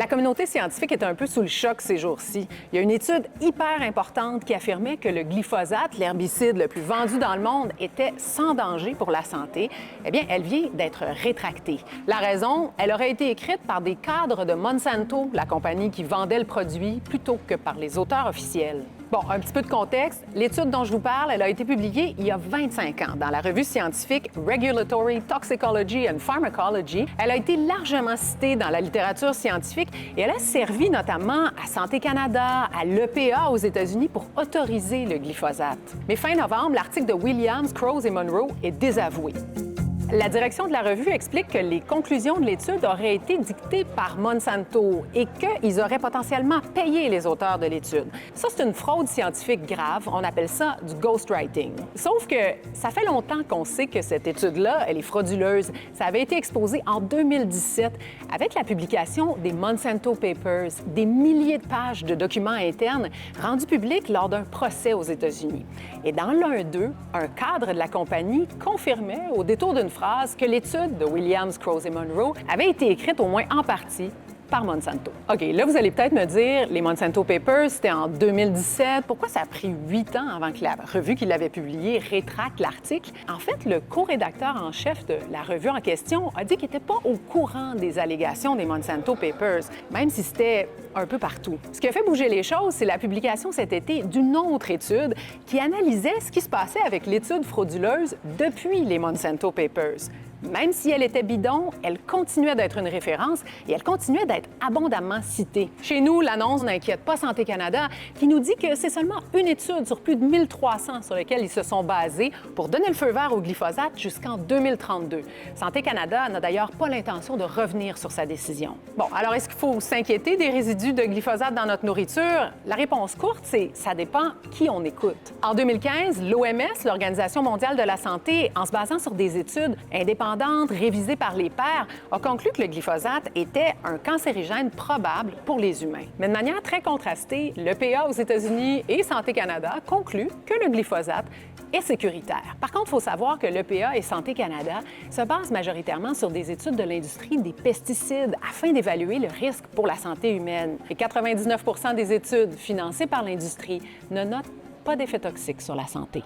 La communauté scientifique est un peu sous le choc ces jours-ci. Il y a une étude hyper importante qui affirmait que le glyphosate, l'herbicide le plus vendu dans le monde, était sans danger pour la santé. Eh bien, elle vient d'être rétractée. La raison, elle aurait été écrite par des cadres de Monsanto, la compagnie qui vendait le produit, plutôt que par les auteurs officiels. Bon, un petit peu de contexte. L'étude dont je vous parle, elle a été publiée il y a 25 ans dans la revue scientifique Regulatory Toxicology and Pharmacology. Elle a été largement citée dans la littérature scientifique et elle a servi notamment à Santé Canada, à l'EPA aux États-Unis pour autoriser le glyphosate. Mais fin novembre, l'article de Williams, Crowe et Monroe est désavoué. La direction de la revue explique que les conclusions de l'étude auraient été dictées par Monsanto et qu'ils auraient potentiellement payé les auteurs de l'étude. Ça, c'est une fraude scientifique grave. On appelle ça du ghostwriting. Sauf que ça fait longtemps qu'on sait que cette étude-là, elle est frauduleuse. Ça avait été exposé en 2017 avec la publication des Monsanto Papers, des milliers de pages de documents internes rendus publics lors d'un procès aux États-Unis. Et dans l'un d'eux, un cadre de la compagnie confirmait, au détour d'une phrase, que l'étude de Williams, Crowe et Monroe avait été écrite au moins en partie par Monsanto. OK, là, vous allez peut-être me dire, les Monsanto Papers, c'était en 2017. Pourquoi ça a pris 8 ans avant que la revue qui l'avait publié rétracte l'article? En fait, le co-rédacteur en chef de la revue en question a dit qu'il n'était pas au courant des allégations des Monsanto Papers, même si c'était un peu partout. Ce qui a fait bouger les choses, c'est la publication cet été d'une autre étude qui analysait ce qui se passait avec l'étude frauduleuse depuis les Monsanto Papers. Même si elle était bidon, elle continuait d'être une référence et elle continuait d'être abondamment citée. Chez nous, l'annonce n'inquiète pas Santé Canada, qui nous dit que c'est seulement une étude sur plus de 1300 sur lesquelles ils se sont basés pour donner le feu vert au glyphosate jusqu'en 2032. Santé Canada n'a d'ailleurs pas l'intention de revenir sur sa décision. Bon, alors est-ce qu'il faut s'inquiéter des résidus de glyphosate dans notre nourriture? La réponse courte, c'est ça dépend qui on écoute. En 2015, l'OMS, l'Organisation mondiale de la santé, en se basant sur des études indépendantes révisée par les pairs, a conclu que le glyphosate était un cancérigène probable pour les humains. Mais de manière très contrastée, l'EPA aux États-Unis et Santé Canada concluent que le glyphosate est sécuritaire. Par contre, il faut savoir que l'EPA et Santé Canada se basent majoritairement sur des études de l'industrie des pesticides afin d'évaluer le risque pour la santé humaine. Et 99 des études financées par l'industrie ne notent pas d'effets toxiques sur la santé.